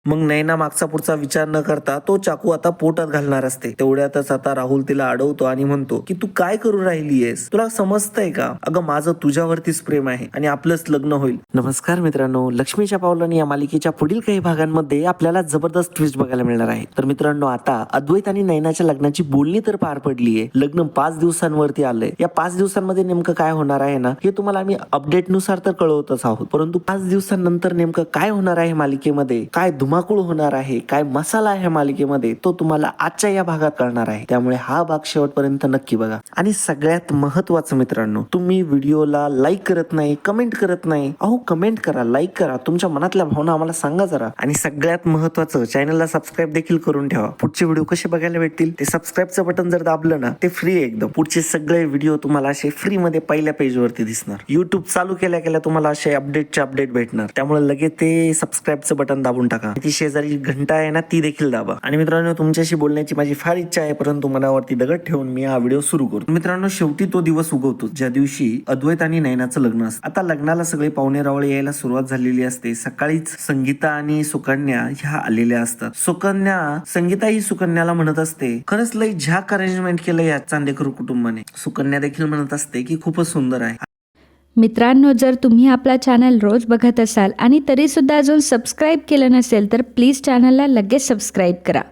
मग नैना मागचा पुढचा विचार न करता तो चाकू आता पोटात घालणार असते. तेवढ्यातच आता राहुल तिला अडवतो आणि म्हणतो की तू काय करू राहिलीयस, तुला समजतंय का? अगं माझं तुझ्यावरतीच प्रेम आहे आणि आपलंच लग्न होईल. नमस्कार मित्रांनो, लक्ष्मीच्या पावलांनी या मालिकेच्या पुढील काही भागांमध्ये आपल्याला जबरदस्त ट्विस्ट बघायला मिळणार आहे. तर मित्रांनो, आता अद्वैत आणि नैनाच्या लग्नाची बोलणी तर पार पडलीये. लग्न 5 दिवसांवरती आलंय. या 5 दिवसांमध्ये नेमकं काय होणार आहे ना, हे तुम्हाला आम्ही अपडेट नुसार तर कळवतच आहोत. परंतु 5 दिवसांनंतर नेमकं काय होणार आहे मालिकेमध्ये, काय धुमाकूळ होणार आहे, काय मसाला आहे मालिकेमध्ये, तो तुम्हाला आजच्या या भागात कळणार आहे. त्यामुळे हा भाग शेवटपर्यंत नक्की बघा. आणि सगळ्यात महत्वाचं मित्रांनो, तुम्ही व्हिडिओला लाईक करत नाही, कमेंट करत नाही. अहो कमेंट करा, लाईक करा, तुमच्या मनातल्या भावना आम्हाला सांगा जरा. आणि सगळ्यात महत्वाचं, चॅनलला सबस्क्राईब देखील करून ठेवा. पुढचे व्हिडिओ कसे बघायला भेटतील, ते सबस्क्राईबचं बटन जर दाबलं ना, ते फ्री एकदम. पुढचे सगळे व्हिडिओ तुम्हाला असे फ्री मध्ये पहिल्या पेज वरती दिसणार. युट्यूब चालू केल्या केल्या तुम्हाला असे अपडेटचे अपडेट भेटणार. त्यामुळे लगेच ते सबस्क्राईबचं बटन दाबून टाका. ती शेजारी घंटा आहे ना, ती देखील दाबा. आणि मित्रांनो, तुमच्याशी बोलण्याची माझी फार इच्छा आहे, परंतु मनावरती दगड ठेवून मी हा व्हिडिओ सुरू करतो. मित्रांनो, शेवटी तो दिवस उगवतो ज्या दिवशी अद्वैत आणि नैनाचं लग्न असतं. आता लग्नाला सगळे पाहुणे रावळे यायला सुरुवात झालेली असते. सकाळीच संगीता आणि सुकन्या ह्या आलेल्या असतात. संगीता ही सुकन्याला म्हणत असते, खरंच लई झ्याक अरेंजमेंट केलं या चांदेकर कुटुंबाने. सुकन्या देखील म्हणत असते की खूपच सुंदर आहे. मित्रांनो, जर तुम्ही आपला चॅनल रोज बघत असाल आणि तरीसुद्धा अजून सबस्क्राईब केलं नसेल तर प्लीज चॅनलला लगेच सबस्क्राईब करा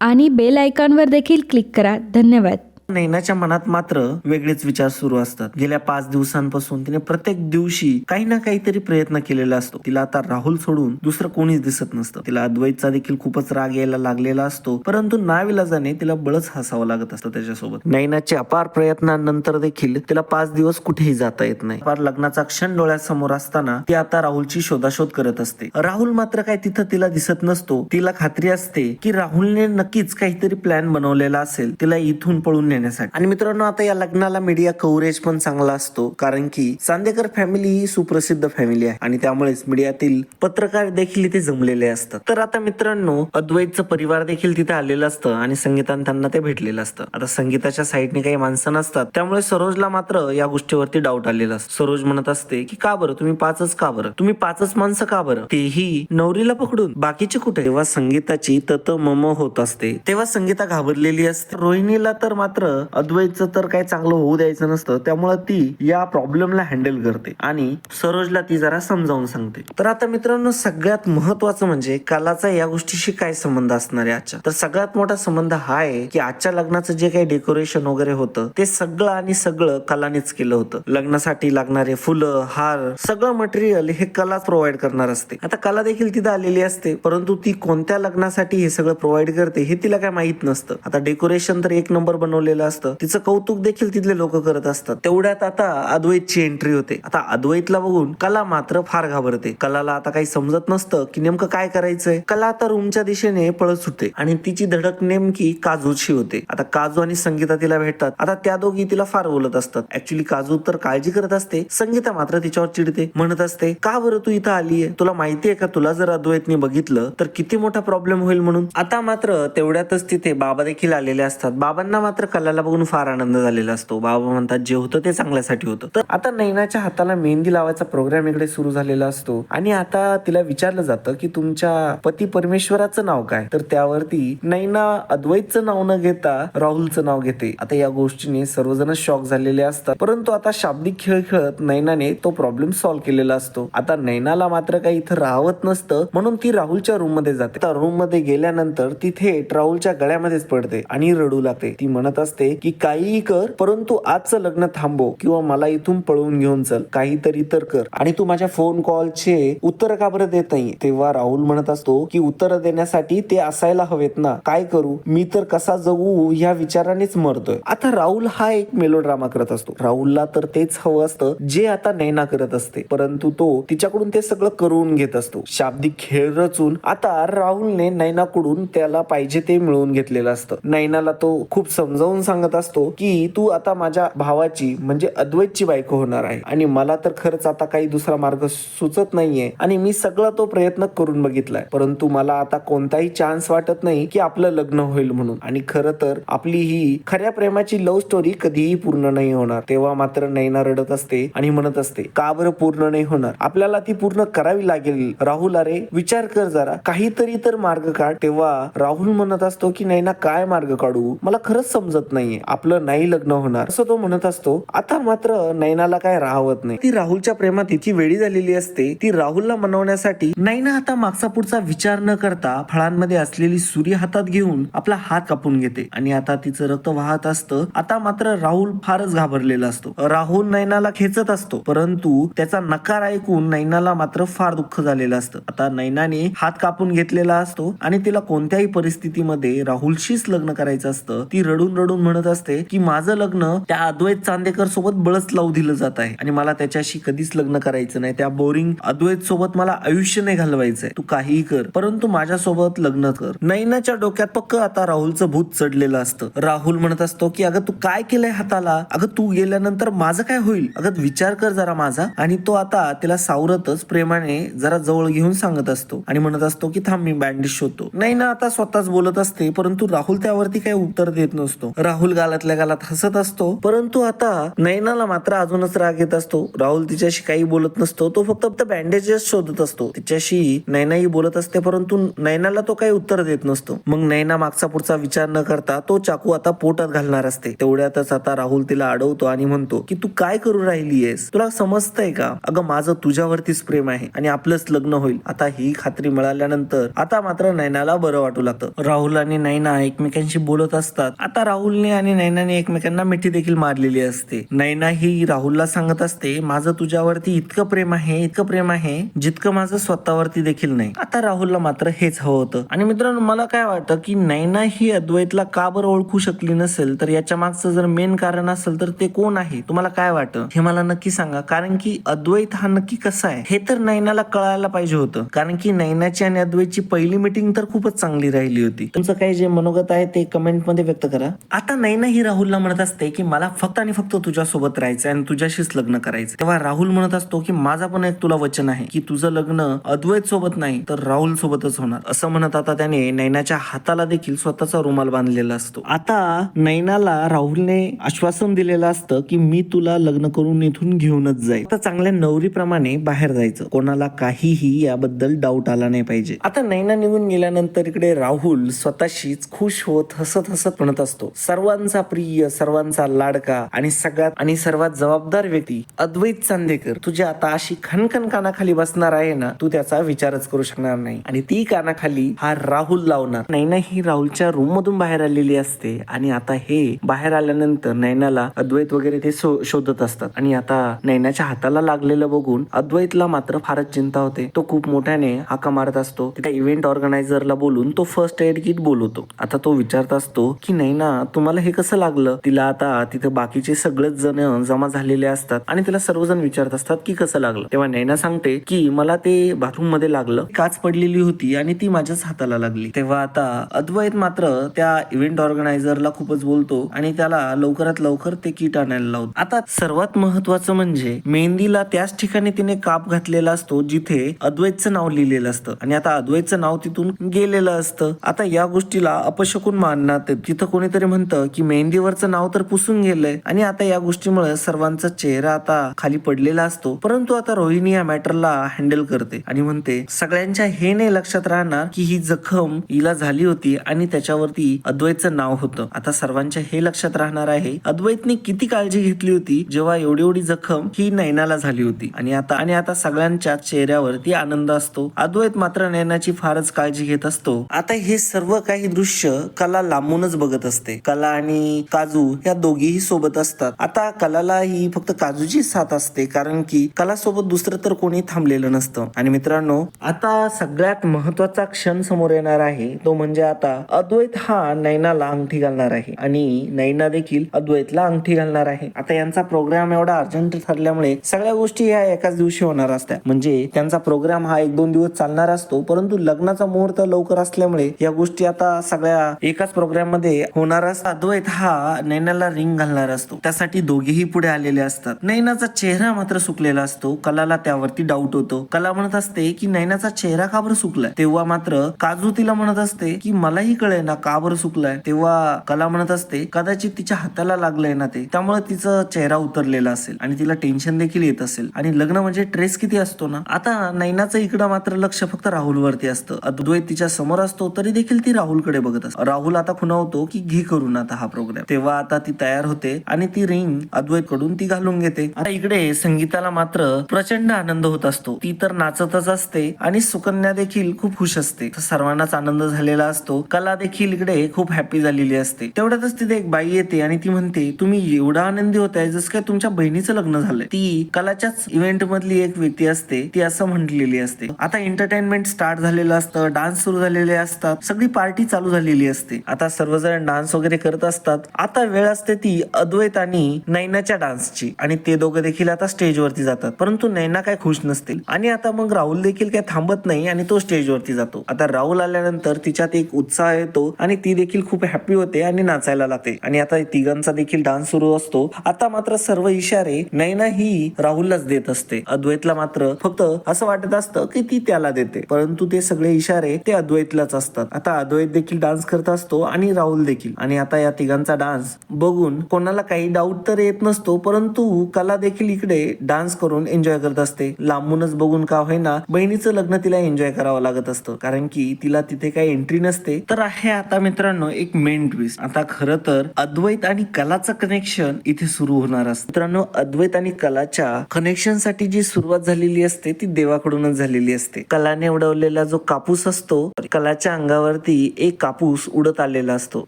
आणि बेल आयकॉनवर देखील क्लिक करा. धन्यवाद. नैनाच्या मनात मात्र वेगळेच विचार सुरू असतात. गेल्या 5 दिवसांपासून तिने प्रत्येक दिवशी काही ना काहीतरी प्रयत्न केलेला असतो. तिला आता राहुल सोडून दुसरं कोणीच दिसत नसतं. तिला अद्वैतचा देखील खूपच राग यायला लागलेला असतो, परंतु नाविलाजाने तिला बळच हसावं लागत असतं त्याच्यासोबत. नैनाच्या अपार प्रयत्नानंतर देखील तिला 5 दिवस कुठेही जाता येत नाही. अपार लग्नाचा क्षण डोळ्यासमोर असताना ती आता राहुलची शोधाशोध करत असते. राहुल मात्र काय तिथं तिला दिसत नसतो. तिला खात्री असते की राहुलने नक्कीच काहीतरी प्लॅन बनवलेला असेल तिला इथून पळून. आणि मित्रांनो, आता या लग्नाला मीडिया कव्हरेज पण चांगला असतो, कारण की चांदेकर फॅमिली ही सुप्रसिद्ध फॅमिली आहे आणि त्यामुळेच मीडियातील पत्रकार देखील इथे जमलेले असतात. तर आता मित्रांनो, अद्वैतचं परिवार देखील तिथे आलेलं असतं आणि संगीताने त्यांना ते भेटलेलं असतं. आता संगीताच्या साईडने काही माणसं नसतात, त्यामुळे सरोजला मात्र या गोष्टीवरती डाऊट आलेला असतो. सरोज म्हणत असते की का बरं तुम्ही 5च का बरं, तुम्ही 5च माणसं का बरं, तेही नवरीला पकडून, बाकीचे कुठे? तेव्हा संगीताची तत मम होत असते. तेव्हा संगीता घाबरलेली असते. रोहिणीला तर मात्र अद्वैतचं तर काही चांगलं होऊ द्यायचं नसतं, त्यामुळे ती या प्रॉब्लेमला हँडल करते आणि सरोजला ती जरा समजावून सांगते. तर आता मित्रांनो, सगळ्यात महत्वाचं म्हणजे कलाचा या गोष्टीशी काय संबंध असणार आहे आजच्या. तर सगळ्यात मोठा संबंध हा आहे की आजच्या लग्नाचं जे काही डेकोरेशन वगैरे होतं ते सगळं कलानेच केलं होतं. लग्नासाठी लागणारे फुलं, हार, सगळं मटेरियल हे कलाच प्रोव्हाइड करणार असते. आता कला देखील तिथं आलेली असते, परंतु ती कोणत्या लग्नासाठी हे सगळं प्रोव्हाइड करते हे तिला काय माहित नसतं. आता डेकोरेशन तर 1 नंबर बनवलेलं असतं, तिचं कौतुक देखील तिथले लोक करत असतात. तेवढ्यात आता अद्वैतची एंट्री होते. आता अद्वैतला बघून कला मात्र फार घाबरते. कलाला आता काही समजत नसतं की नेमकं काय करायचंय. कला आता रूमच्या दिशेने पळत सुटते आणि तिची धडक नेमकी काजूची होते. आता काजू आणि संगीता तिला भेटतात. आता त्या दोघी तिला फार बोलत असतात. ऍक्च्युली काजू तर काळजी करत असते, संगीता मात्र तिच्यावर चिडते, म्हणत असते का बरं तू इथं आलीये, तुला माहितीये का तुला जर अद्वैतने बघितलं तर किती मोठा प्रॉब्लेम होईल म्हणून. आता मात्र तेवढ्यातच तिथे बाबा देखील आलेले असतात. बाबांना मात्र कलाला बघून फार आनंद झालेला असतो. बाबा म्हणतात जे होतं ते चांगल्यासाठी होतं. तर आता नैनाच्या हाताला मेहंदी लावायचा प्रोग्राम इकडे सुरू झालेला असतो आणि आता तिला विचारलं जातं की तुमच्या पती परमेश्वराचं नाव काय. तर त्यावरती नैना अद्वैतचं नाव न घेता राहुलचं नाव घेते. आता या गोष्टीने सर्वजण शॉक झालेले असतात, परंतु आता शाब्दिक खेळ खेळत नैनाने तो प्रॉब्लेम सॉल्व्ह केलेला असतो. आता नैनाला मात्र काही इथं राहवत नसतं, म्हणून ती राहुलच्या रूम मध्ये जाते. आता रूम मध्ये गेल्यानंतर तिथे राहुलच्या गळ्यामध्येच पडते आणि रडू लागते. ती म्हणत असते की काहीही कर, परंतु आजचं लग्न थांबव किंवा मला इथून पळवून घेऊन चल, काहीतरी तर कर. आणि तू माझ्या फोन कॉलचे उत्तर का बरं देत नाही. तेव्हा राहुल म्हणत असतो की उत्तर देण्यासाठी ते असायला हवेत ना, काय करू मी तर कसा जगू या विचारानेच मरतोय. आता राहुल हा एक मेलोड्रामा करत असतो. राहुलला तर तेच हवं असतं जे आता नैना करत असते, परंतु तो तिच्याकडून ते सगळं करून घेत असतो. शाब्दिक खेळ रचून आता राहुलने नैनाकडून त्याला पाहिजे ते मिळवून घेतलेलं असतं. नैनाला तो खूप समजावून राहून सांगत असतो की तू आता माझ्या भावाची म्हणजे अद्वैतची बायको होणार आहे आणि मला तर खरंच आता काही दुसरा मार्ग सुचत नाहीये आणि मी सगळा तो प्रयत्न करून बघितलाय, परंतु मला आता कोणताही चान्स वाटत नाही की आपलं लग्न होईल म्हणून. आणि खरं तर आपली ही खऱ्या प्रेमाची लव्ह स्टोरी कधीही पूर्ण नाही होणार. तेव्हा मात्र नैना रडत असते आणि म्हणत असते का बरं पूर्ण नाही होणार, आपल्याला ती पूर्ण करावी लागेल. राहुल अरे विचार कर जरा, काहीतरी तर मार्ग काढ. तेव्हा राहुल म्हणत असतो की नैना काय मार्ग काढू, मला खरंच समजत नाहीये, आपलं नाही लग्न होणार असं तो म्हणत असतो. आता मात्र नैनाला काय राहवत नाही. ती राहुलच्या प्रेमात इतकी वेळी झालेली असते. ती राहुलला मनवण्यासाठी नैना आता मागचा पुढचा विचार न करता फळांमध्ये असलेली सुरी हातात घेऊन आपला हात कापून घेते आणि आता तिचं रक्त वाहत असतं. आता मात्र राहुल फारच घाबरलेला असतो. राहुल नैनाला खेचत असतो, परंतु त्याचा नकार ऐकून नैनाला मात्र फार दुःख झालेलं असतं. आता नैनाने हात कापून घेतलेला असतो आणि तिला कोणत्याही परिस्थितीमध्ये राहुलशीच लग्न करायचं असतं. ती रडून रडून म्हणत असते की माझं लग्न त्या अद्वैत चांदेकर सोबत बळच लावू दिलं जात आहे आणि मला त्याच्याशी कधीच लग्न करायचं नाही. त्या बोरिंग अद्वैत सोबत मला आयुष्य नाही घालवायचंय. तू काहीही कर, परंतु माझ्यासोबत लग्न कर. नैनाच्या डोक्यात पक्क आता राहुलचं भूत चढलेलं असतं. राहुल म्हणत असतो की अगं तू काय केलंय हाताला, अगं तू गेल्यानंतर माझं काय होईल, अगं विचार कर जरा माझा. आणि तो आता तिला सावरतच प्रेमाने जरा जवळ घेऊन सांगत असतो आणि म्हणत असतो की थांब मी बँडेज शोधतो. नैना आता स्वतःच बोलत असते, परंतु राहुल त्यावरती काही उत्तर देत नसतो. राहुल गालातल्या गालात हसत असतो, परंतु आता नैनाला मात्र अजूनच राग येत असतो. राहुल तिच्याशी काही बोलत नसतो, तो फक्त बँडेजेस शोधत असतो. तिच्याशी नैनाही बोलत असते, परंतु नैनाला तो काही उत्तर देत नसतो. मग नैना मागचा पुढचा विचार न करता तो चाकू आता पोटात घालणार असते. तेवढ्यातच आता राहुल तिला अडवतो आणि म्हणतो की तू काय करू राहिलीयस, तुला समजतंय का, अगं माझं तुझ्यावरतीच प्रेम आहे आणि आपलंच लग्न होईल. आता ही खात्री मिळाल्यानंतर आता मात्र नैनाला बरं वाटू लागतं. राहुल आणि नैना एकमेकांशी बोलत असतात. आता राहुलने आणि नैनाने एकमेकांना मिठी देखील मारलेली असते. नैना ही राहुलला सांगत असते माझं तुझ्यावरती इतकं प्रेम आहे, इतकं प्रेम आहे जितकं माझं स्वतःवरती देखील नाही. आता राहुलला मात्र हेच हवं होतं. आणि मित्रांनो मला काय वाटतं की नैना ही अद्वैतला का बरं ओळखू शकली नसेल, तर याच्या मागचं जर मेन कारण असेल तर ते कोण आहे, तुम्हाला काय वाटतं हे मला नक्की सांगा. कारण की अद्वैत हा नक्की कसा आहे हे तर नैनाला कळायला पाहिजे होतं. कारण की नैनाची आणि अद्वैतची पहिली मीटिंग तर खूपच चांगली राहिली होती. तुमचं काही जे मनोगत आहे ते कमेंट मध्ये व्यक्त करा. आता नैना ही राहुलला म्हणत असते की मला फक्त आणि फक्त तुझ्यासोबत राहायचं आणि तुझ्याशीच लग्न करायचं. तेव्हा राहुल म्हणत असतो की माझा पण एक तुला वचन आहे की तुझं लग्न अद्वैत सोबत नाही तर राहुल सोबतच होणार. असं म्हणत आता त्याने नैनाच्या हाताला देखील स्वतःचा रुमाल बांधलेला असतो. आता नैनाला राहुलने आश्वासन दिलेलं असतं की मी तुला लग्न करून इथून घेऊनच जाईल. आता चांगल्या नवरीप्रमाणे बाहेर जायचं, कोणाला काहीही याबद्दल डाऊट आला नाही पाहिजे. आता नैना निघून गेल्यानंतर इकडे राहुल स्वतःशीच खुश होत हसत हसत म्हणत असतो सर्वांचा प्रिय, सर्वांचा लाडका आणि सर्वात जबाबदार व्यक्ती अद्वैत चांदेकर तुझी आता अशी खणखण कानाखाली बसणार आहे ना, तू त्याचा विचारच करू शकणार नाही. आणि ती कानाखाली हा राहुल लावणार. नैना ही राहुलच्या रूम मधून बाहेर आलेली असते आणि आता हे बाहेर आल्यानंतर नैनाला अद्वैत वगैरे ते शोधत असतात. आणि आता नैनाच्या हाताला लागलेलं बघून अद्वैतला मात्र फारच चिंता होते. तो खूप मोठ्याने हाका मारत असतो. त्या इव्हेंट ऑर्गनायझरला बोलून तो फर्स्ट एड किट बोलवतो. आता तो विचारत असतो की नैना तुम्हाला हे कसं लागलं. तिला आता तिथे बाकीचे सगळेच जण जमा झालेले असतात आणि तिला सर्वजण विचारत असतात की कसं लागलं. तेव्हा नैना सांगते की मला ते बाथरूम मध्ये लागलं, काच पडलेली होती आणि ती माझ्याच हाताला लागली. तेव्हा आता अद्वैत मात्र त्या इव्हेंट ऑर्गनायझरला खूपच बोलतो आणि त्याला लवकरात लवकर ते किट आणायला लावतो. आता सर्वात महत्वाचं म्हणजे मेहंदीला त्याच ठिकाणी तिने काप घातलेला असतो जिथे अद्वैतचं नाव लिहिलेलं असतं आणि आता अद्वैतचं नाव तिथून गेलेलं असतं. आता या गोष्टीला अपशकुन मानण्यात तिथं कोणीतरी म्हणतं की मेहंदीवरचं नाव तर पुसून गेलंय आणि आता या गोष्टीमुळे सर्वांचा चेहरा आता खाली पडलेला असतो. परंतु आता रोहिणी या मॅटरला हँडल करते आणि म्हणते सगळ्यांच्या हे नाही लक्षात राहणार की ही जखम हिला झाली होती आणि त्याच्यावरती अद्वैतचं नाव होतं. आता सर्वांच्या हे लक्षात राहणार आहे अद्वैतने किती काळजी घेतली होती जेव्हा एवढी जखम ही नैनाला झाली होती. आणि आता सगळ्यांच्या चेहऱ्यावरती आनंद असतो. अद्वैत मात्र नैनाची फारच काळजी घेत असतो. आता हे सर्व काही दृश्य कला लांबूनच बघत असते. कला आणि काजू या दोघीही सोबत असतात. आता कलाला ही फक्त काजूची साथ असते कारण की कला सोबत दुसरं तर कोणी थांबलेलं नसतं. आणि मित्रांनो आता सगळ्यात महत्वाचा क्षण समोर येणार आहे तो म्हणजे आता अद्वैत हा नैनाला अंगठी घालणार आहे आणि नैना देखील अद्वैतला अंगठी घालणार आहे. आता यांचा प्रोग्राम एवढा अर्जंट ठरल्यामुळे सगळ्या गोष्टी ह्या एकाच दिवशी होणार असतात. म्हणजे त्यांचा प्रोग्राम हा 1-2 दिवस चालणार असतो, परंतु लग्नाचा मुहूर्त लवकर असल्यामुळे या गोष्टी आता सगळ्या एकाच प्रोग्राम मध्ये होणार असतात. अद्वैत हा नैनाला रिंग घालणार असतो, त्यासाठी दोघेही पुढे आलेले असतात. नैनाचा चेहरा मात्र सुकलेला असतो. कलाला त्यावरती डाऊट होतो. कला म्हणत असते की नैनाचा चेहरा का बरं सुकलाय. तेव्हा मात्र काजू तिला म्हणत असते की मलाही कळेना का बरं सुकलाय. तेव्हा कला म्हणत असते कदाचित तिच्या हाताला लागलंय ना ते, त्यामुळे तिचा चेहरा उतरलेला असेल आणि तिला टेन्शन देखील येत असेल. आणि लग्न म्हणजे ट्रेस किती असतो ना. आता नैनाचं इकडं मात्र लक्ष फक्त राहुल वरती असतं. अद्वैत तिच्या समोर असतो तरी देखील ती राहुलकडे बघत असते. राहुल आता खुणावतो की घे करून आता हा प्रोग्राम. तेव्हा आता ती तयार होते आणि ती रिंग अद्वैत कडून ती घालून घेते. आता इकडे संगीताला मात्र प्रचंड आनंद होत असतो. ती तर नाचतच असते आणि सुकन्या देखील खूप खुश असते. सर्वांनाच आनंद झालेला असतो. कला देखील इकडे खूप हॅपी झालेली असते. तेवढ्यातच तिथे एक बाई येते आणि ती म्हणते तुम्ही एवढा आनंदी होताय जसं काय तुमच्या बहिणीचं लग्न झालंय. ती कलाच्याच इव्हेंट मधली एक व्यक्ती असते. ती असं म्हटलेली असते. आता एंटरटेनमेंट स्टार्ट झालेलं असतं. डान्स सुरू झालेले असतात. सगळी पार्टी चालू झालेली असते. आता सर्वजण डान्स वगैरे करत असतात. आता वेळ असते ती अद्वैत आणि नैनाच्या डान्सची आणि ते दोघं देखील आता स्टेजवरती जातात. परंतु नैना काय खुश नसतील आणि आता मग राहुल देखील काय थांबत नाही आणि तो स्टेजवरती जातो. आता राहुल आल्यानंतर तिच्यात एक उत्साह येतो आणि ती देखील खूप हॅपी होते आणि नाचायला लागते आणि आता तिघांचा देखील डान्स सुरू असतो. आता मात्र सर्व इशारे नैना ही राहुललाच देत असते. अद्वैतला मात्र फक्त असं वाटत असतं की ती त्याला देते, परंतु ते सगळे इशारे ते अद्वैतलाच असतात. आता अद्वैत देखील डान्स करत असतो आणि राहुल देखील. आणि आता या तिघांचा डान्स बघून कोणाला काही डाऊट तर येत नसतो, परंतु कला देखील इकडे डान्स करून एन्जॉय करत असते. लांबूनच बघून का होईना बहिणीचं लग्न तिला एन्जॉय करावं लागत असतं, कारण की तिला तिथे काही एंट्री नसते. तर आहे आता मित्रांनो एक मेन ट्विस्ट. आता खरं तर अद्वैत आणि कलाचं कनेक्शन इथे सुरू होणार असतं. मित्रांनो अद्वैत आणि कलाच्या कनेक्शन साठी जी सुरुवात झालेली असते ती देवाकडूनच झालेली असते. कलाने उडवलेला जो कापूस असतो, कलाच्या अंगावरती एक कापूस उडत आलेला असतो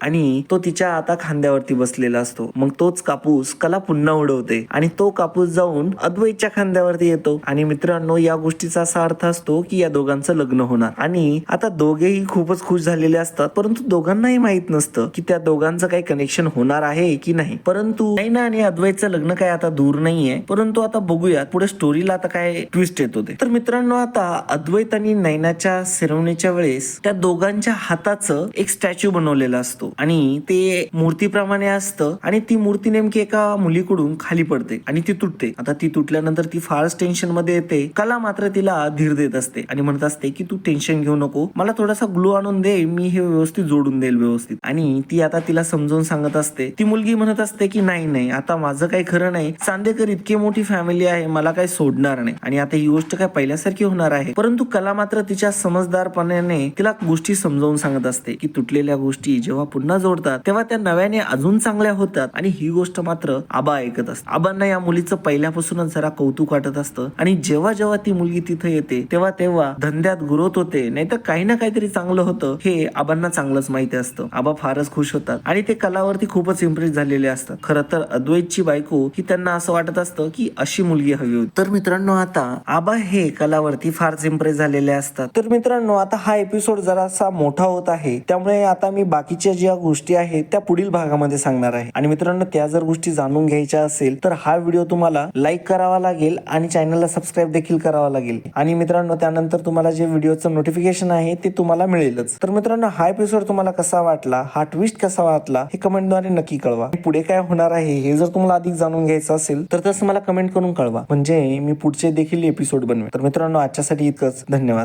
आणि तो तिच्या आता खांद्यावरती बसलेला असतो. मग तोच कापूस कला पुन्हा उडवते आणि तो कापूस जाऊन अद्वैतच्या खांद्यावरती येतो. आणि मित्रांनो या गोष्टीचा असा अर्थ असतो की या दोघांचं लग्न होणार. आणि आता दोघेही खूपच खुश झालेले असतात, परंतु दोघांनाही माहित नसतं की त्या दोघांचं काही कनेक्शन होणार आहे की नाही. परंतु नैना आणि अद्वैतचं लग्न काय आता दूर नाहीये, परंतु आता बघूयात पुढे स्टोरीला आता काय ट्विस्ट येतो ते. तर मित्रांनो आता अद्वैत आणि नैनाच्या सेरेमनीच्या वेळेस त्या दोघांच्या हाताचं एक स्टॅच्यू बनवलेला असतो आणि ते मूर्तीप्रमाणे असतं आणि ती मूर्ती नेमकी एका मुलीकडून खाली पडते आणि ती तुटते. आता ती तुटल्यानंतर ती फारच टेन्शन मध्ये येते. कला मात्र तिला धीर देत असते आणि म्हणत असते की तू टेन्शन घेऊ नको, मला थोडासा ग्लू आणून दे, मी हे व्यवस्थित जोडून देईल व्यवस्थित. आणि ती आता तिला समजावून सांगत असते. ती मुलगी म्हणत असते की नाही नाही आता माझं काही खरं नाही, चांदेकर इतकी मोठी फॅमिली आहे, मला काही सोडणार नाही आणि आता ही गोष्ट काय पहिल्यासारखी होणार आहे. परंतु कला मात्र तिच्या समजदारपणाने तिला गोष्टी समजावून सांगत असते की तुटलेल्या गोष्टी जेव्हा पुन्हा जोडतात तेव्हा त्या नव्याने अजून चांगल्या होतात. आणि ही गोष्ट मात्र आबा ऐकत असतात. आबांना या मुलीचं पहिल्यापासूनच जरा कौतुक वाटत असतं आणि जेव्हा जेव्हा ती मुलगी तिथे येते तेव्हा तेव्हा धंद्यात ग्रोथ होते, नाहीतर काही ना काहीतरी चांगलं होतं हे आबांना चांगलंच माहिती असतं. आबा फारच खुश होतात आणि ते कलावरती खूपच इम्प्रेस झालेले असतात. खरं तर अद्वैतची बायको ही त्यांना असं वाटत असतं की अशी मुलगी हवी होती. तर मित्रांनो आता आबा हे कलावरती फारच इम्प्रेस झालेले असतात. तर मित्रांनो आता हा एपिसोड जरासा मोठा होत आहे, त्यामुळे आता मी बाकीच्या ज्या गोष्टी आहेत त्या पुढील भागामध्ये सांगणार आहे. आणि मित्रांनो त्या जर गोष्टी जाणून घ्यायच्या असेल तर हा व्हिडिओ तुम्हाला लाईक करावा लागेल आणि चॅनलला सबस्क्राईब देखील करावा लागेल. आणि मित्रांनो त्यानंतर तुम्हाला जे व्हिडिओचं नोटिफिकेशन आहे ते तुम्हाला मिळेलच. तर मित्रांनो हा एपिसोड तुम्हाला कसा वाटला, हा ट्विस्ट कसा वाटला हे कमेंटद्वारे नक्की कळवा. पुढे काय होणार आहे हे जर तुम्हाला अधिक जाणून घ्यायचं असेल तर तसं मला कमेंट करून कळवा, म्हणजे मी पुढचे देखील एपिसोड बनवेन. तर मित्रांनो आजच्यासाठी इतकंच. धन्यवाद.